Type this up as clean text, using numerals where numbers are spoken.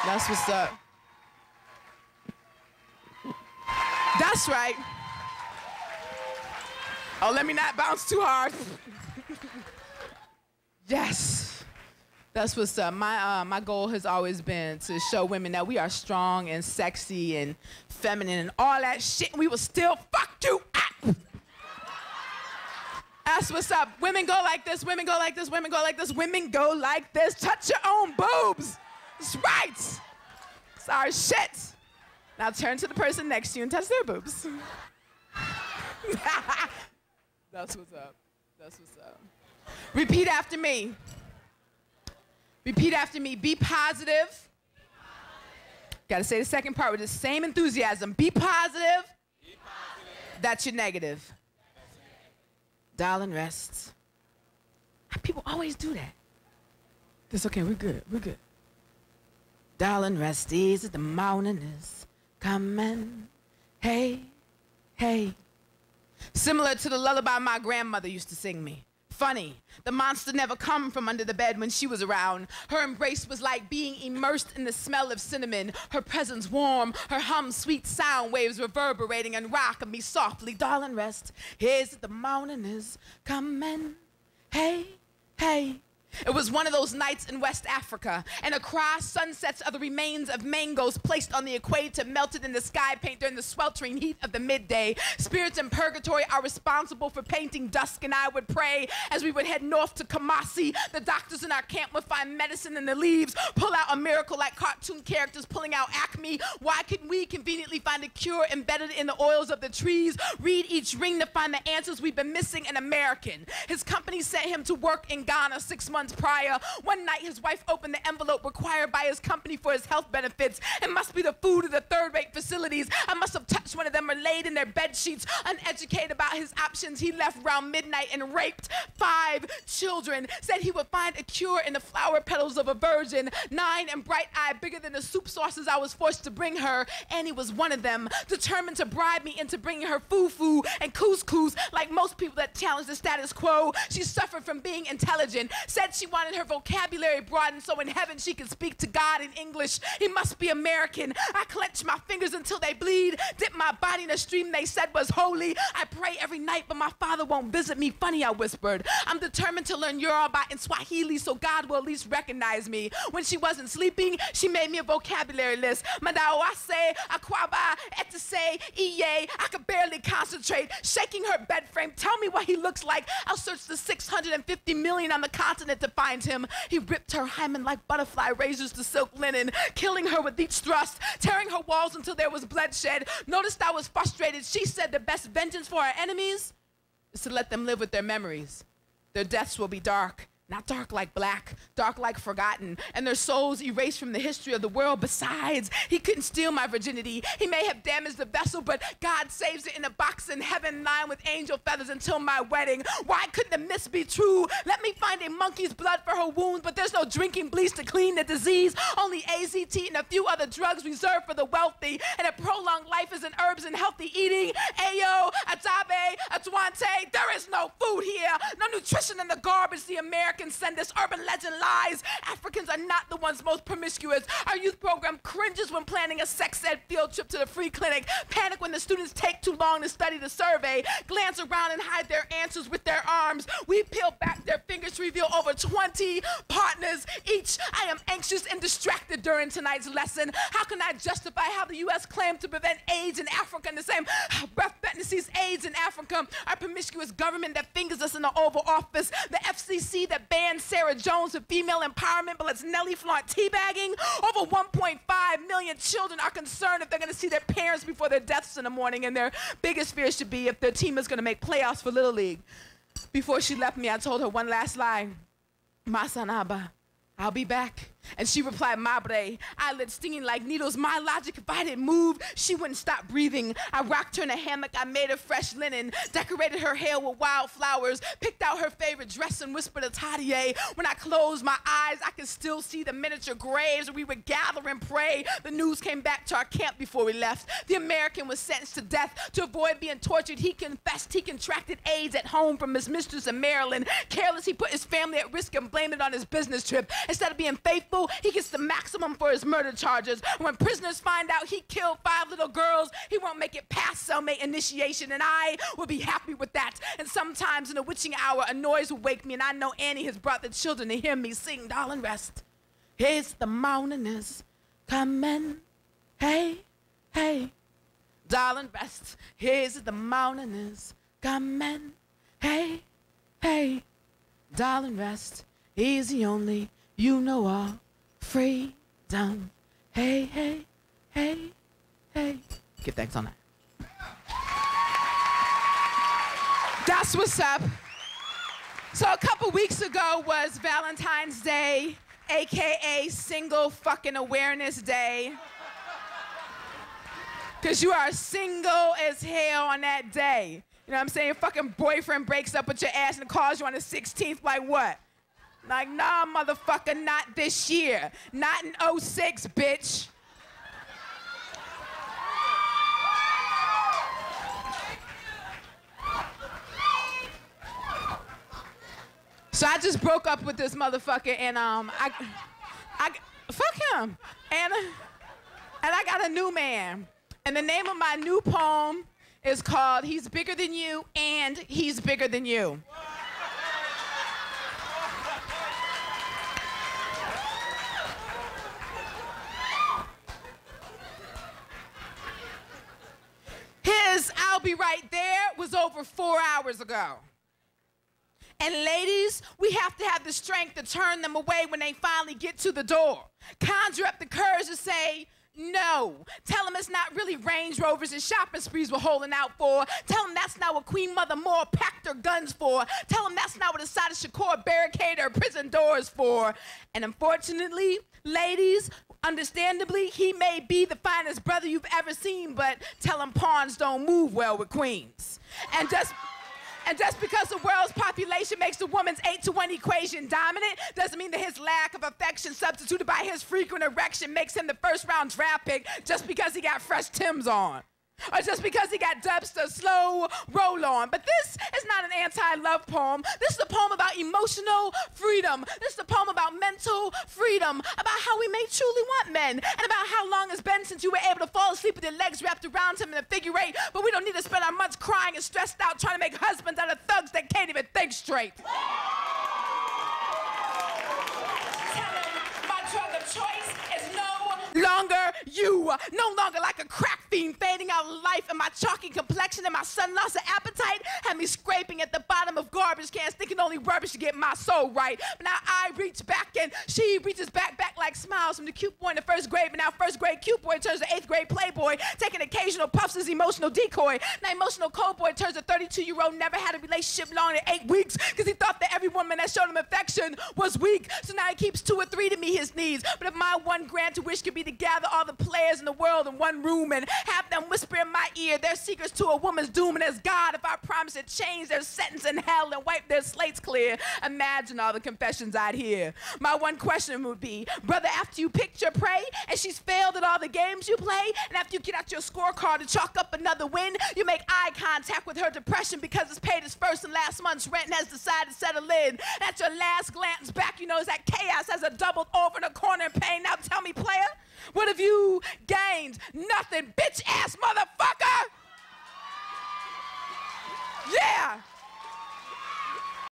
That's what's up. That's right. Oh, let me not bounce too hard. Yes. That's what's up. My goal has always been to show women that we are strong and sexy and feminine and all that shit, and we will still fuck you up. That's what's up. Women go like this, women go like this, women go like this, women go like this. Touch your own boobs. That's right. It's our shit. Now turn to the person next to you and touch their boobs. That's what's up. That's what's up. Repeat after me. Repeat after me. Be positive. Got to say the second part with the same enthusiasm. Be positive. Be positive. That's your negative. Dial and rest. People always do that. That's okay. We're good. We're good. Dial and rest. Easy. The morning is coming. Hey, hey. Similar to the lullaby my grandmother used to sing me. Funny, the monster never come from under the bed when she was around. Her embrace was like being immersed in the smell of cinnamon. Her presence warm, her hum sweet sound waves reverberating and rocking me softly. Darling, rest. Here's the morning is coming. Hey, hey. It was one of those nights in West Africa, and across sunsets are the remains of mangoes placed on the equator, melted in the sky paint during the sweltering heat of the midday. Spirits in purgatory are responsible for painting dusk, and I would pray as we would head north to Kamasi. The doctors in our camp would find medicine in the leaves, pull out a miracle like cartoon characters pulling out Acme. Why couldn't we conveniently find a cure embedded in the oils of the trees? Read each ring to find the answers we've been missing. An American. His company sent him to work in Ghana 6 months prior. One night, his wife opened the envelope required by his company for his health benefits. It must be the food of the third-rate facilities. I must have touched one of them or laid in their bed sheets. Uneducated about his options, he left around midnight and raped 5 children. Said he would find a cure in the flower petals of a virgin. 9 and bright-eyed, bigger than the soup sauces I was forced to bring her. Annie was one of them, determined to bribe me into bringing her fufu and couscous. Like most people that challenge the status quo, she suffered from being intelligent. Said she wanted her vocabulary broadened so in heaven she could speak to God in English. He must be American. I clenched my fingers until they bleed, dipped my body in a stream they said was holy. I pray every night, but my father won't visit me. Funny, I whispered. I'm determined to learn Yoruba and Swahili so God will at least recognize me. When she wasn't sleeping, she made me a vocabulary list. Madawase, Akwaba, Etese, Iye. I could barely concentrate, shaking her bed frame. Tell me what he looks like. I'll search the 650 million on the continent to find him. He ripped her hymen like butterfly razors to silk linen, killing her with each thrust, tearing her walls until there was bloodshed. Noticed I was frustrated. She said the best vengeance for our enemies is to let them live with their memories. Their deaths will be dark. Not dark like black, dark like forgotten, and their souls erased from the history of the world. Besides, he couldn't steal my virginity. He may have damaged the vessel, but God saves it in a box in heaven lined with angel feathers until my wedding. Why couldn't the myths be true? Let me find a monkey's blood for her wounds, but there's no drinking bleach to clean the disease. Only AZT and a few other drugs reserved for the wealthy, and a prolonged life is in herbs and healthy eating. Ayo, Atabe, Atuante, there is no food here, no nutrition in the garbage the Americans send us. Urban legend lies. Africans are not the ones most promiscuous. Our youth program cringes when planning a sex ed field trip to the free clinic. Panic when the students take too long to study the survey. Glance around and hide their answers with their arms. We peel back their fingers to reveal over 20 partners each. I am anxious and distracted during tonight's lesson. How can I justify how the U.S. claimed to prevent AIDS in Africa in the same breath Benton sees AIDS in Africa? Our promiscuous government that fingers us in the Oval Office. The FCC that banned Sarah Jones with female empowerment but lets Nellie flaunt teabagging. Over 1.5 million children are concerned if they're going to see their parents before their deaths in the morning, and their biggest fear should be if their team is going to make playoffs for Little League. Before she left me, I told her one last lie. Masanaba, I'll be back. And she replied, Mabre, eyelids stinging like needles. My logic, if I didn't move, she wouldn't stop breathing. I rocked her in a hammock, I made her fresh linen, decorated her hair with wildflowers, picked out her favorite dress and whispered a Tadier. When I closed my eyes, I could still see the miniature graves where we would gather and pray. The news came back to our camp before we left. The American was sentenced to death. To avoid being tortured, he confessed he contracted AIDS at home from his mistress in Maryland. Careless, he put his family at risk and blamed it on his business trip. Instead of being faithful, faithful, he gets the maximum for his murder charges. When prisoners find out he killed 5 little girls, he won't make it past cellmate initiation, and I will be happy with that. And sometimes in the witching hour, a noise will wake me, and I know Annie has brought the children to hear me sing, darling, rest. Here's the morning is coming, hey, hey. Darling, rest. Here's the morning is coming, hey, hey. Darling, rest. Easy only, you know all. Freedom. Hey, hey, hey, hey. Give thanks on that. That's what's up. So a couple weeks ago was Valentine's Day, AKA Single Fucking Awareness Day. Because you are single as hell on that day. You know what I'm saying? Your fucking boyfriend breaks up with your ass and calls you on the 16th, like what? Like, nah, motherfucker, not this year. Not in 06, bitch. So I just broke up with this motherfucker, and fuck him. And I got a new man. And the name of my new poem is called He's Bigger Than You and He's Bigger Than You. His I'll be right there was over 4 hours ago. And ladies, we have to have the strength to turn them away when they finally get to the door. Conjure up the courage to say, no. Tell them it's not really Range Rovers and shopping sprees we're holding out for. Tell them that's not what Queen Mother Moore packed her guns for. Tell them that's not what a side of Shakur barricaded her prison doors for. And unfortunately, ladies, understandably, he may be the finest brother you've ever seen, but tell him pawns don't move well with queens. And just because the world's population makes the woman's 8-to-1 equation dominant doesn't mean that his lack of affection substituted by his frequent erection makes him the first-round draft pick just because he got fresh Timbs on. Or just because he got Dubster slow roll on. But this is not an anti-love poem. This is a poem about emotional freedom. This is a poem about mental freedom, about how we may truly want men, and about how long it's been since you were able to fall asleep with your legs wrapped around him in a figure 8, but we don't need to spend our months crying and stressed out trying to make husbands out of thugs that can't even think straight. Tell him my drug of choice is no longer you. No longer like a crack fiend fading out of life, and my chalky complexion and my sudden loss of appetite had me scraping at the bottom of garbage cans thinking only rubbish to get my soul right. But now I reach back and she reaches back like smiles from the cute boy in the first grade, but now first grade cute boy turns to 8th grade playboy, taking occasional puffs as emotional decoy. Now emotional cold boy turns to 32-year-old, never had a relationship longer than 8 weeks because he thought that every woman that showed him affection was weak. So now he keeps 2 or 3 to meet his needs. But if my one granted wish could be to gather all the players in the world in one room and have them whisper in my ear their secrets to a woman's doom, and as God, if I promise to change their sentence in hell and wipe their slates clear, imagine all the confessions I'd hear. My one question would be, brother, after you picked your prey and she's failed at all the games you play, and after you get out your scorecard to chalk up another win, you make eye contact with her depression because it's paid his first and last month's rent and has decided to settle in. And at your last glance back, you know that chaos has a doubled over in a corner in pain. Now tell me, player, what have you gained? Nothing, bitch-ass motherfucker! Yeah!